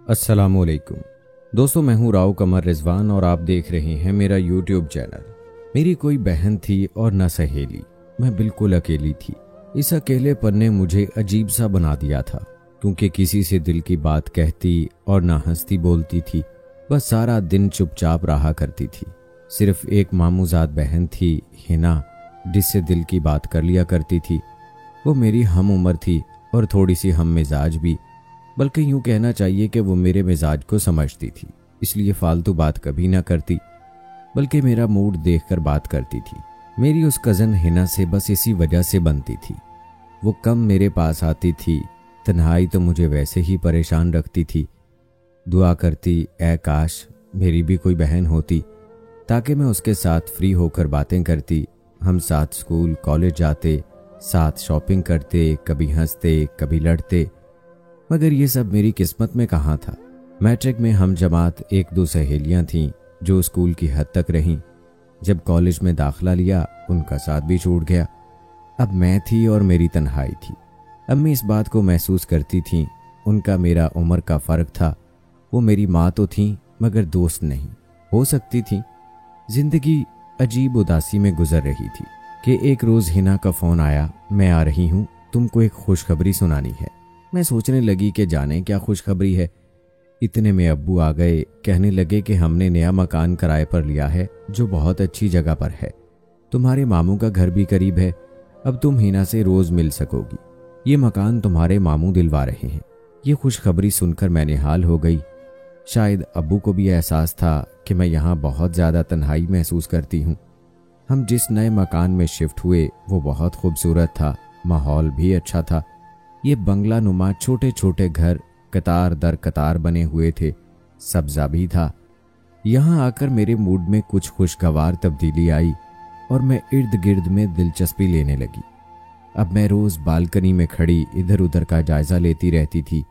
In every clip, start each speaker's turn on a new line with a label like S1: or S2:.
S1: अस्सलामुअलैकुम दोस्तों, मैं हूँ राव कमर रिजवान और आप देख रहे हैं मेरा यूट्यूब चैनल। मेरी कोई बहन थी और न सहेली, मैं बिल्कुल अकेली थी। इस अकेलेपन ने मुझे अजीब सा बना दिया था, क्योंकि किसी से दिल की बात कहती और ना हंसती बोलती थी। बस सारा दिन चुपचाप रहा करती थी। सिर्फ एक मामूजाद बहन थी, हिना, जिससे दिल की बात कर लिया करती थी। वो मेरी हम उम्र थी और थोड़ी सी हम मिजाज भी, बल्कि यूं कहना चाहिए कि वो मेरे मिजाज को समझती थी, इसलिए फालतू बात कभी ना करती, बल्कि मेरा मूड देखकर बात करती थी। मेरी उस कज़न हिना से बस इसी वजह से बनती थी। वो कम मेरे पास आती थी। तन्हाई तो मुझे वैसे ही परेशान रखती थी। दुआ करती, ऐ काश मेरी भी कोई बहन होती, ताकि मैं उसके साथ फ्री होकर बातें करती। हम साथ स्कूल कॉलेज जाते, साथ शॉपिंग करते, कभी हंसते कभी लड़ते। मगर ये सब मेरी किस्मत में कहाँ था। मैट्रिक में हम जमात एक दो सहेलियां थीं जो स्कूल की हद तक रहीं। जब कॉलेज में दाखिला लिया, उनका साथ भी छूट गया। अब मैं थी और मेरी तन्हाई थी। अम्मी इस बात को महसूस करती थीं। उनका मेरा उम्र का फ़र्क था। वो मेरी माँ तो थीं मगर दोस्त नहीं हो सकती थी। जिंदगी अजीब उदासी में गुजर रही थी कि एक रोज़ हिना का फ़ोन आया, मैं आ रही हूँ, तुमको एक खुशखबरी सुनानी है। मैं सोचने लगी कि जाने क्या खुशखबरी है। इतने में अब्बू आ गए। कहने लगे कि हमने नया मकान किराए पर लिया है जो बहुत अच्छी जगह पर है। तुम्हारे मामू का घर भी करीब है। अब तुम हिना से रोज मिल सकोगी। ये मकान तुम्हारे मामू दिलवा रहे हैं। ये खुशखबरी सुनकर मैं निहाल हो गई। शायद अब्बू को भी एहसास था कि मैं यहाँ बहुत ज़्यादा तन्हाई महसूस करती हूँ। हम जिस नए मकान में शिफ्ट हुए वो बहुत खूबसूरत था। माहौल भी अच्छा था। ये बंगला नुमा छोटे छोटे घर कतार दर कतार बने हुए थे। सब्जा भी था। यहाँ आकर मेरे मूड में कुछ खुशगवार तब्दीली आई और मैं इर्द गिर्द में दिलचस्पी लेने लगी। अब मैं रोज़ बालकनी में खड़ी इधर उधर का जायज़ा लेती रहती थी।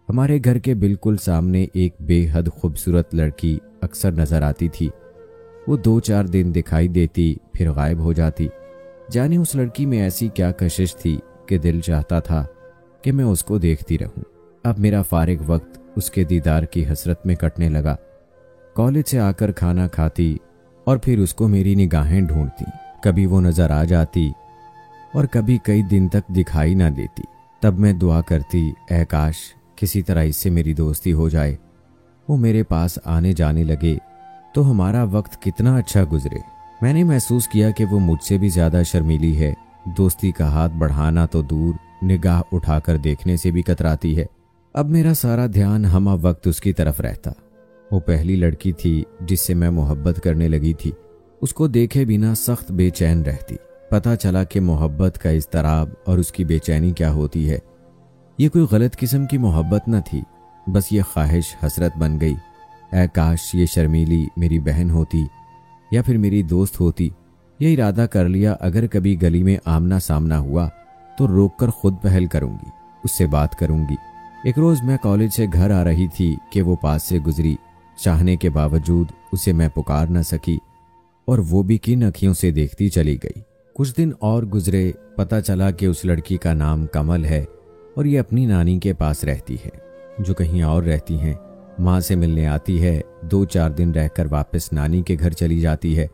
S1: हमारे घर के बिल्कुल सामने एक बेहद खूबसूरत लड़की अक्सर नज़र आती थी। वो 2-4 दिन दिखाई देती, फिर गायब हो जाती। जाने उस लड़की में ऐसी क्या कशिश थी कि दिल चाहता था कि मैं उसको देखती रहूं। अब मेरा फारिग वक्त उसके दीदार की हसरत में कटने लगा। कॉलेज से आकर खाना खाती और फिर उसको मेरी निगाहें ढूंढती। कभी वो नज़र आ जाती और कभी कई दिन तक दिखाई ना देती। तब मैं दुआ करती, ऐ काश किसी तरह इससे मेरी दोस्ती हो जाए। वो मेरे पास आने जाने लगे तो हमारा वक्त कितना अच्छा गुजरे। मैंने महसूस किया कि वो मुझसे भी ज़्यादा शर्मीली है। दोस्ती का हाथ बढ़ाना तो दूर, निगाह उठाकर देखने से भी कतराती है। अब मेरा सारा ध्यान हमा वक्त उसकी तरफ रहता। वो पहली लड़की थी जिससे मैं मोहब्बत करने लगी थी। उसको देखे बिना सख्त बेचैन रहती। पता चला कि मोहब्बत का इज़्तिराब और उसकी बेचैनी क्या होती है। ये कोई गलत किस्म की मोहब्बत न थी, बस ये ख्वाहिश हसरत बन गई। ऐ काश ये शर्मीली मेरी बहन होती या फिर मेरी दोस्त होती। ये इरादा कर लिया, अगर कभी गली में आमना सामना हुआ तो रोककर खुद पहल करूंगी, उससे बात करूंगी। एक रोज मैं कॉलेज से घर आ रही थी कि वो पास से गुजरी। चाहने के बावजूद उसे मैं पुकार न सकी और वो भी किन अखियों से देखती चली गई। कुछ दिन और गुजरे। पता चला कि उस लड़की का नाम कमल है और ये अपनी नानी के पास रहती है, जो कहीं और रहती हैं। माँ से मिलने आती है, 2-4 दिन रहकर वापस नानी के घर चली जाती है।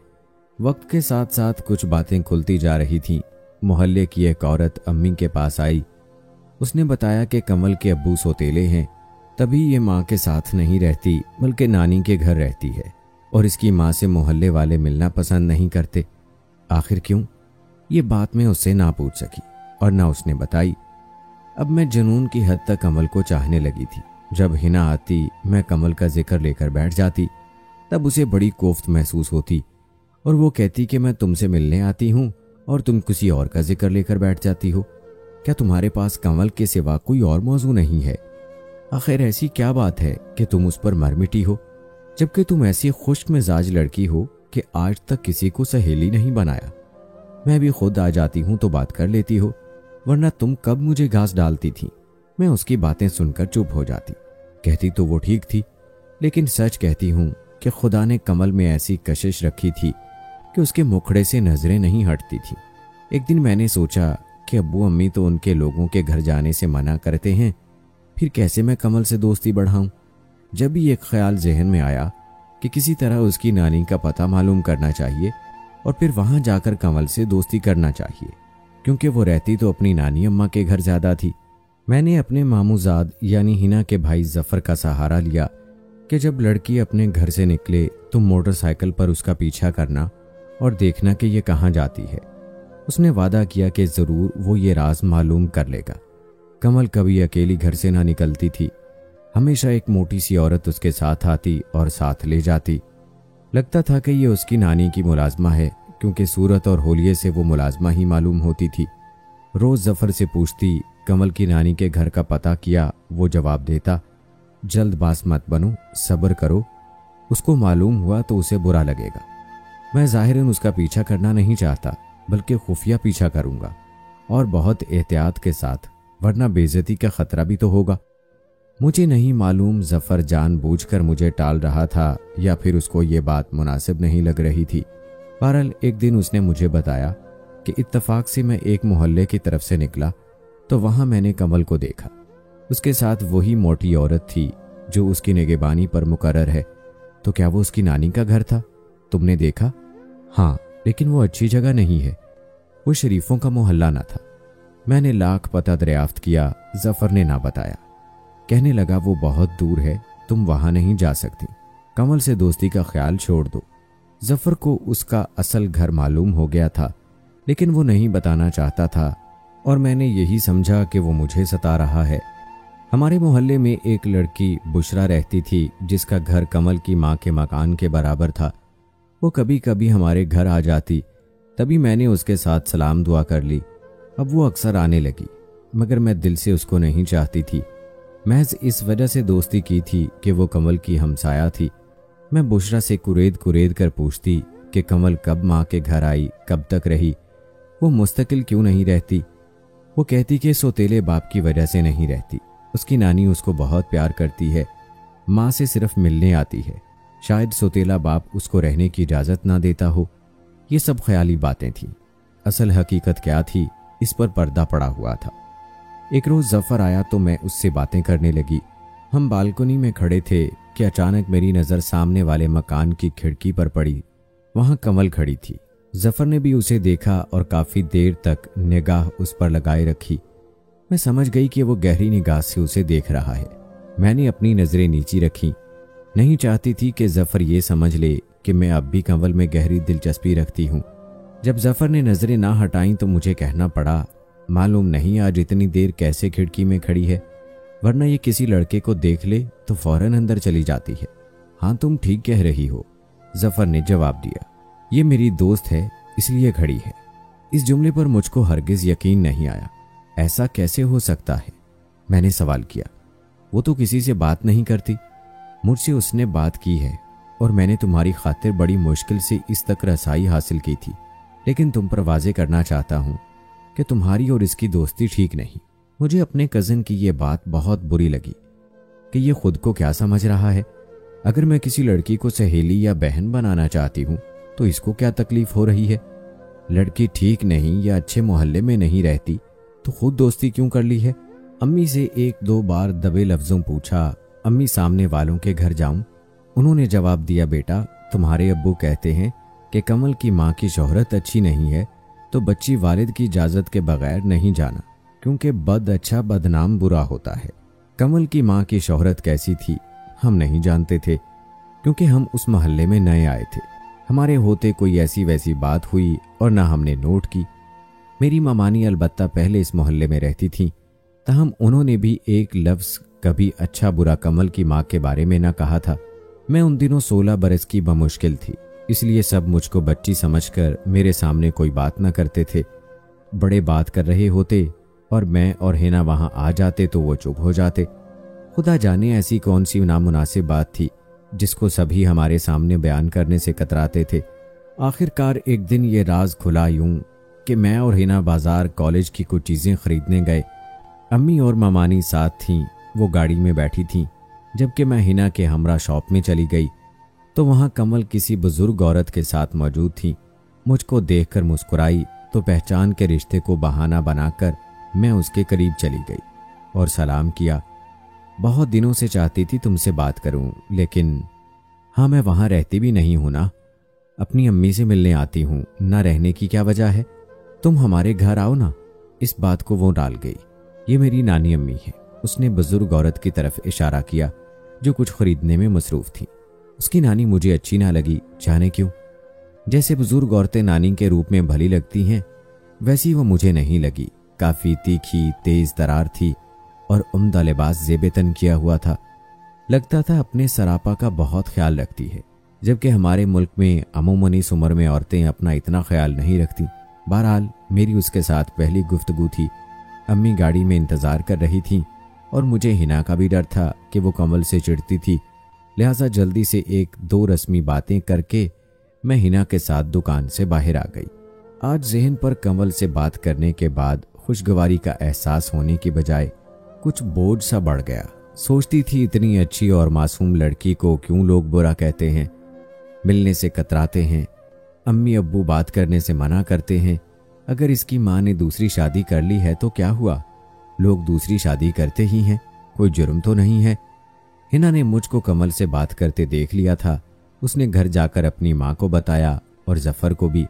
S1: वक्त के साथ साथ कुछ बातें खुलती जा रही थीं। मोहल्ले की एक औरत अम्मी के पास आई। उसने बताया कि कमल के अब्बू सौतेले हैं, तभी ये माँ के साथ नहीं रहती बल्कि नानी के घर रहती है और इसकी माँ से मोहल्ले वाले मिलना पसंद नहीं करते। आखिर क्यों? ये बात मैं उससे ना पूछ सकी और ना उसने बताई। अब मैं जुनून की हद तक कमल को चाहने लगी थी। जब हिना आती, मैं कमल का जिक्र लेकर बैठ जाती। तब उसे बड़ी कोफ्त महसूस होती और वो कहती कि मैं तुमसे मिलने आती हूँ और तुम किसी और का जिक्र लेकर बैठ जाती हो। क्या तुम्हारे पास कमल के सिवा कोई और मौजू नहीं है? आखिर ऐसी क्या बात है कि तुम उस पर मर मिटी हो, जबकि तुम ऐसी खुश्क मिजाज लड़की हो कि आज तक किसी को सहेली नहीं बनाया। मैं भी खुद आ जाती हूँ तो बात कर लेती हो, वरना तुम कब मुझे घास डालती थी। मैं उसकी बातें सुनकर चुप हो जाती। कहती तो वो ठीक थी, लेकिन सच कहती हूँ कि खुदा ने कमल में ऐसी कशिश रखी थी कि उसके मुखड़े से नजरें नहीं हटती थी। एक दिन मैंने सोचा कि अब्बू अम्मी तो उनके लोगों के घर जाने से मना करते हैं, फिर कैसे मैं कमल से दोस्ती बढ़ाऊं। जब भी एक ख्याल जहन में आया कि किसी तरह उसकी नानी का पता मालूम करना चाहिए और फिर वहां जाकर कमल से दोस्ती करना चाहिए, क्योंकि वो रहती तो अपनी नानी अम्मा के घर ज्यादा थी। मैंने अपने मामूजाद यानी हिना के भाई जफर का सहारा लिया कि जब लड़की अपने घर से निकले तो मोटरसाइकिल पर उसका पीछा करना और देखना कि ये कहाँ जाती है। उसने वादा किया कि जरूर वो ये राज मालूम कर लेगा। कमल कभी अकेली घर से ना निकलती थी, हमेशा एक मोटी सी औरत उसके साथ आती और साथ ले जाती। लगता था कि ये उसकी नानी की मुलाजमा है, क्योंकि सूरत और होलिये से वो मुलाजमा ही मालूम होती थी। रोज जफर से पूछती, कमल की नानी के घर का पता किया? वो जवाब देता, जल्दबाज मत बनो, सब्र करो, उसको मालूम हुआ तो उसे बुरा लगेगा। मैं जाहिरन उसका पीछा करना नहीं चाहता, बल्कि खुफिया पीछा करूंगा और बहुत एहतियात के साथ, वरना बेइज्जती का खतरा भी तो होगा। मुझे नहीं मालूम जफर जानबूझकर मुझे टाल रहा था या फिर उसको ये बात मुनासिब नहीं लग रही थी। बहरहाल एक दिन उसने मुझे बताया कि इत्तफाक से मैं एक मोहल्ले की तरफ से निकला तो वहां मैंने कमल को देखा। उसके साथ वही मोटी औरत थी जो उसकी निगहबानी पर मुकर्रर है। तो क्या वो उसकी नानी का घर था? तुमने देखा? हाँ, लेकिन वो अच्छी जगह नहीं है, वो शरीफों का मोहल्ला ना था। मैंने लाख पता दरियाफ्त किया, जफर ने ना बताया। कहने लगा वो बहुत दूर है, तुम वहां नहीं जा सकती, कमल से दोस्ती का ख्याल छोड़ दो। जफर को उसका असल घर मालूम हो गया था, लेकिन वो नहीं बताना चाहता था और मैंने यही समझा कि वो मुझे सता रहा है। हमारे मोहल्ले में एक लड़की बुशरा रहती थी जिसका घर कमल की माँ के मकान के बराबर था। वो कभी कभी हमारे घर आ जाती, तभी मैंने उसके साथ सलाम दुआ कर ली। अब वो अक्सर आने लगी, मगर मैं दिल से उसको नहीं चाहती थी। महज इस वजह से दोस्ती की थी कि वो कमल की हमसाया थी। मैं बुशरा से कुरेद कुरेद कर पूछती कि कमल कब माँ के घर आई, कब तक रही, वो मुस्तकिल क्यों नहीं रहती। वो कहती कि सौतेले बाप की वजह से नहीं रहती, उसकी नानी उसको बहुत प्यार करती है, माँ से सिर्फ मिलने आती है, शायद सौतेला बाप उसको रहने की इजाज़त ना देता हो। ये सब ख्याली बातें थीं। असल हकीकत क्या थी, इस पर पर्दा पड़ा हुआ था। एक रोज़ जफर आया तो मैं उससे बातें करने लगी। हम बालकनी में खड़े थे कि अचानक मेरी नज़र सामने वाले मकान की खिड़की पर पड़ी। वहाँ कमल खड़ी थी। जफर ने भी उसे देखा और काफ़ी देर तक निगाह उस पर लगाए रखी। मैं समझ गई कि वो गहरी निगाह से उसे देख रहा है। मैंने अपनी नज़रें नीची रखी, नहीं चाहती थी कि जफर ये समझ ले कि मैं अब भी कमल में गहरी दिलचस्पी रखती हूँ। जब जफर ने नज़रें ना हटाई तो मुझे कहना पड़ा, मालूम नहीं आज इतनी देर कैसे खिड़की में खड़ी है, वरना ये किसी लड़के को देख ले तो फौरन अंदर चली जाती है। हाँ, तुम ठीक कह रही हो, जफर ने जवाब दिया। ये मेरी दोस्त है इसलिए खड़ी है। इस जुमले पर मुझको हरगिज यकीन नहीं आया। ऐसा कैसे हो सकता है? मैंने सवाल किया। वो तो किसी से बात नहीं करती। मुझसे उसने बात की है और मैंने तुम्हारी खातिर बड़ी मुश्किल से इस तक रसाई हासिल की थी, लेकिन तुम पर वाजे करना चाहता हूं कि तुम्हारी और इसकी दोस्ती ठीक नहीं। मुझे अपने कज़न की ये बात बहुत बुरी लगी कि ये खुद को क्या समझ रहा है। अगर मैं किसी लड़की को सहेली या बहन बनाना चाहती हूँ तो इसको क्या तकलीफ हो रही है? लड़की ठीक नहीं या अच्छे मोहल्ले में नहीं रहती तो खुद दोस्ती क्यों कर ली है? अम्मी से एक दो बार दबे लफ्जों पूछा, अम्मी सामने वालों के घर जाऊं? उन्होंने जवाब दिया, बेटा तुम्हारे अब्बू कहते हैं कि कमल की माँ की शोहरत अच्छी नहीं है तो बच्ची वालिद की इजाज़त के बगैर नहीं जाना, क्योंकि बद अच्छा बदनाम बुरा होता है। कमल की माँ की शोहरत कैसी थी हम नहीं जानते थे, क्योंकि हम उस मोहल्ले में नए आए थे। हमारे होते कोई ऐसी वैसी बात हुई और ना हमने नोट की। मेरी मामानी अलबत्ता पहले इस मोहल्ले में रहती थीं, तहम उन्होंने भी एक लफ्ज़ कभी अच्छा बुरा कमल की माँ के बारे में ना कहा था। मैं उन दिनों 16 बरस की बमुश्किल थी, इसलिए सब मुझको बच्ची समझकर मेरे सामने कोई बात ना करते थे। बड़े बात कर रहे होते और मैं और हिना वहां आ जाते तो वो चुप हो जाते। खुदा जाने ऐसी कौन सी नामुनासिब बात थी जिसको सभी हमारे सामने बयान करने से कतराते थे। आखिरकार एक दिन ये राज खुला यूं कि मैं और हिना बाजार कॉलेज की कुछ चीज़ें खरीदने गए। अम्मी और मामानी साथ थीं, वो गाड़ी में बैठी थीं, जबकि मैं हिना के हमरा शॉप में चली गई तो वहाँ कमल किसी बुजुर्ग औरत के साथ मौजूद थी। मुझको देखकर मुस्कुराई तो पहचान के रिश्ते को बहाना बनाकर मैं उसके करीब चली गई और सलाम किया। बहुत दिनों से चाहती थी तुमसे बात करूं, लेकिन हाँ, मैं वहां रहती भी नहीं हूं ना। अपनी अम्मी से मिलने आती हूं, ना रहने की क्या वजह है? तुम हमारे घर आओ ना। इस बात को वो टाल गई। ये मेरी नानी अम्मी है। उसने बुजुर्ग औरत की तरफ इशारा किया जो कुछ खरीदने में मसरूफ थी। उसकी नानी मुझे अच्छी ना लगी, जाने क्यों। जैसे बुजुर्ग औरतें नानी के रूप में भली लगती हैं, वैसी वो मुझे नहीं लगी। काफी तीखी, तेज तरार थी और उम्दा लिबास जेबेतन किया हुआ था। लगता था अपने सरापा का बहुत ख्याल रखती है, जबकि हमारे मुल्क में अमूमन इस उम्र में औरतें अपना इतना ख्याल नहीं रखती। बहरहाल मेरी उसके साथ पहली गुफ्तगू थी। अम्मी गाड़ी में इंतजार कर रही थी और मुझे हिना का भी डर था कि वो कमल से चिढ़ती थी, लिहाजा जल्दी से एक दो रस्मी बातें करके मैं हिना के साथ दुकान से बाहर आ गई। आज जहन पर कमल से बात करने के बाद खुशगवारी का एहसास होने की बजाय कुछ बोझ सा बढ़ गया। सोचती थी इतनी अच्छी और मासूम लड़की को क्यों लोग बुरा कहते हैं, मिलने से कतराते हैं, अम्मी अब्बू बात करने से मना करते हैं। अगर इसकी माँ ने दूसरी शादी कर ली है तो क्या हुआ? लोग दूसरी शादी करते ही हैं, कोई जुर्म तो नहीं है। हिना ने मुझको कमल से बात करते देख लिया था। उसने घर जाकर अपनी माँ को बताया और जफर को भी।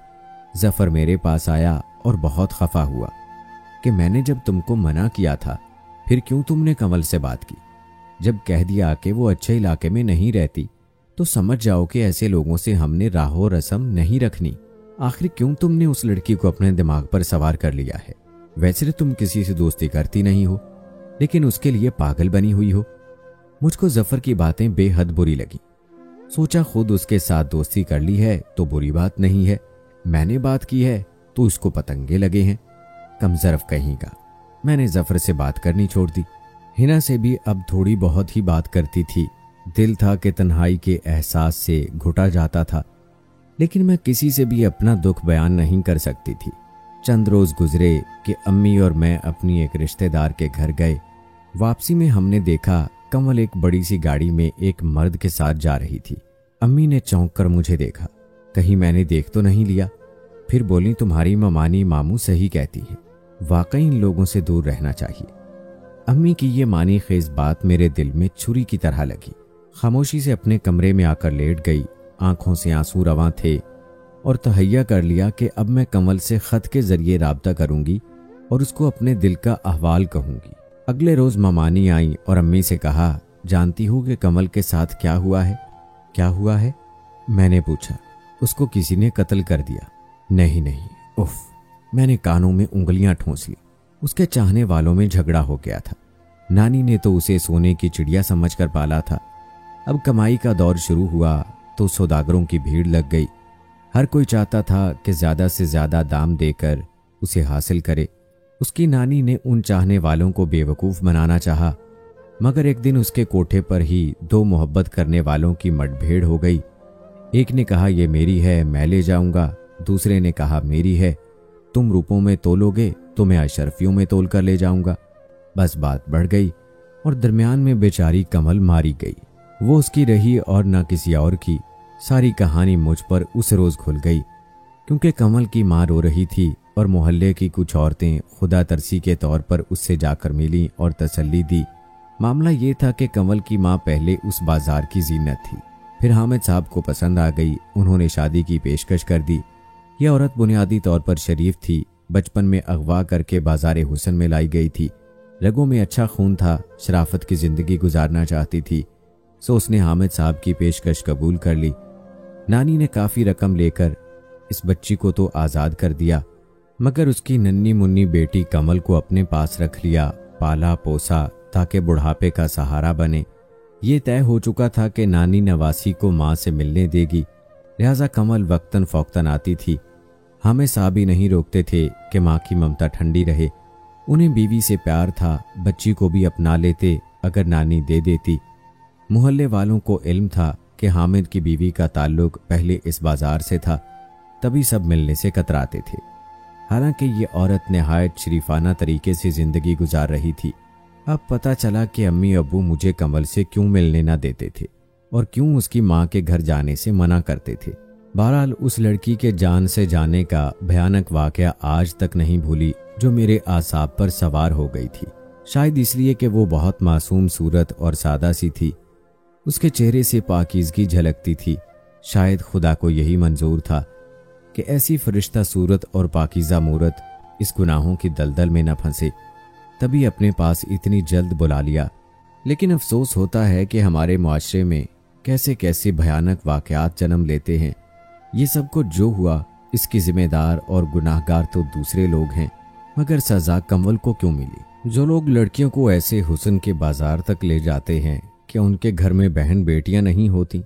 S1: जफर मेरे पास आया और बहुत खफा हुआ कि मैंने जब तुमको मना किया था, फिर क्यों तुमने कमल से बात की? जब कह दिया कि वो अच्छे इलाके में नहीं रहती, तो समझ जाओ कि ऐसे लोगों से हमने राहो रस्म नहीं रखनी। आखिर क्यों तुमने उस लड़की को अपने दिमाग पर सवार कर लिया है? वैसे तुम किसी से दोस्ती करती नहीं हो, लेकिन उसके लिए पागल बनी हुई हो। मुझको जफर की बातें बेहद बुरी लगी। सोचा खुद उसके साथ दोस्ती कर ली है तो बुरी बात नहीं है, मैंने बात की है तो उसको पतंगे लगे हैं। कमजरफ कहीं का। मैंने जफर से बात करनी छोड़ दी। हिना से भी अब थोड़ी बहुत ही बात करती थी। दिल था कि तन्हाई के एहसास से घुटा जाता था, लेकिन मैं किसी से भी अपना दुख बयान नहीं कर सकती थी। चंद रोज गुजरे कि अम्मी और मैं अपनी एक रिश्तेदार के घर गए। वापसी में हमने देखा कमल एक बड़ी सी गाड़ी में एक मर्द के साथ जा रही थी। अम्मी ने चौंक कर मुझे देखा, कहीं मैंने देख तो नहीं लिया। फिर बोली, तुम्हारी ममानी मामू सही कहती है, वाकई इन लोगों से दूर रहना चाहिए। अम्मी की ये मानी खेज बात मेरे दिल में छुरी की तरह लगी। खामोशी से अपने कमरे में आकर लेट गई। आंखों से आंसू रवां थे और तहैया कर लिया कि अब मैं कमल से खत के जरिए राब्ता करूंगी और उसको अपने दिल का अहवाल कहूंगी। अगले रोज ममानी आई और अम्मी से कहा, जानती हूं कि कमल के साथ क्या हुआ है? क्या हुआ है? मैंने पूछा। उसको किसी ने कत्ल कर दिया। नहीं नहीं, उफ। मैंने कानों में उंगलियां ठोंस ली। उसके चाहने वालों में झगड़ा हो गया था। नानी ने तो उसे सोने की चिड़िया समझकर पाला था। अब कमाई का दौर शुरू हुआ तो सौदागरों की भीड़ लग गई। हर कोई चाहता था कि ज्यादा से ज्यादा दाम देकर उसे हासिल करे। उसकी नानी ने उन चाहने वालों को बेवकूफ बनाना चाहा, मगर एक दिन उसके कोठे पर ही दो मोहब्बत करने वालों की मटभेड़ हो गई। एक ने कहा ये मेरी है, मैं ले जाऊंगा। दूसरे ने कहा मेरी है, तुम रुपयों में तोलोगे तो मैं अशरफियों में तोल कर ले जाऊंगा। बस बात बढ़ गई और दरमियान में बेचारी कमल मारी गई। वो उसकी रही और न किसी और की। सारी कहानी मुझ पर उस रोज खुल गई, क्योंकि कमल की मां रो रही थी और मोहल्ले की कुछ औरतें खुदा तरसी के तौर पर उससे जाकर मिली और तसल्ली दी। मामला ये था कि कमल की मां पहले उस बाजार की जीनत थी, फिर हामिद साहब को पसंद आ गई। उन्होंने शादी की पेशकश कर दी। यह औरत बुनियादी तौर पर शरीफ थी। बचपन में अगवा करके बाजार हुसन में लाई गई थी। रगों में अच्छा खून था, शराफत की जिंदगी गुजारना चाहती थी, सो उसने हामिद साहब की पेशकश कबूल कर ली। नानी ने काफी रकम लेकर इस बच्ची को तो आजाद कर दिया, मगर उसकी नन्ही मुन्नी बेटी कमल को अपने पास रख लिया, पाला पोसा ताकि बुढ़ापे का सहारा बने। ये तय हो चुका था कि नानी नवासी को माँ से मिलने देगी, लिहाजा कमल वक्तन फौक्तन आती थी। हमें साहब ही नहीं रोकते थे कि माँ की ममता ठंडी रहे। उन्हें बीवी से प्यार था, बच्ची को भी अपना लेते अगर नानी दे देती। मोहल्ले वालों को इल्म था कि हामिद की बीवी का ताल्लुक पहले इस बाजार से था, तभी सब मिलने से कतराते थे। हालांकि ये औरत निहायत शरीफाना तरीके से जिंदगी गुजार रही थी। अब पता चला कि अम्मी अब्बू मुझे कमल से क्यों मिलने ना देते थे और क्यों उसकी माँ के घर जाने से मना करते थे। बहरहाल उस लड़की के जान से जाने का भयानक वाकया आज तक नहीं भूली, जो मेरे आसाब पर सवार हो गई थी। शायद इसलिए कि वो बहुत मासूम सूरत और सादा सी थी। उसके चेहरे से पाकीज़गी झलकती थी। शायद खुदा को यही मंजूर था कि ऐसी फरिश्ता सूरत और पाकीज़ा मूरत इस गुनाहों की दलदल में न फंसे, तभी अपने पास इतनी जल्द बुला लिया। लेकिन अफसोस होता है कि हमारे मुआशरे में कैसे कैसे भयानक वाक़यात जन्म लेते हैं। ये सब कुछ जो हुआ, इसकी जिम्मेदार और गुनाहगार तो दूसरे लोग हैं, मगर सज़ा कमल को क्यों मिली? जो लोग लड़कियों को ऐसे हुस्न के बाजार तक ले जाते हैं, क्या उनके घर में बहन बेटियां नहीं होती?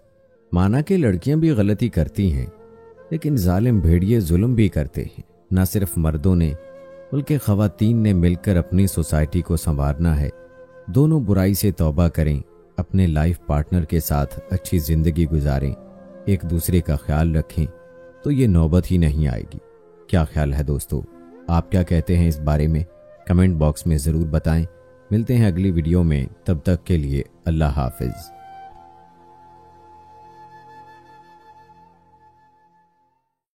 S1: माना कि लड़कियां भी गलती करती हैं, लेकिन जालिम भेड़िए जुल्म भी करते हैं। न सिर्फ मर्दों ने बल्कि ख़वातीन ने मिलकर अपनी सोसाइटी को संवारना है। दोनों बुराई से तौबा करें, अपने लाइफ पार्टनर के साथ अच्छी ज़िंदगी गुजारें, एक दूसरे का ख्याल रखें, तो ये नौबत ही नहीं आएगी। क्या ख्याल है दोस्तों? आप क्या कहते हैं इस बारे में? कमेंट बॉक्स में ज़रूर बताएं। मिलते हैं अगली वीडियो में, तब तक के लिए अल्लाह हाफिज़।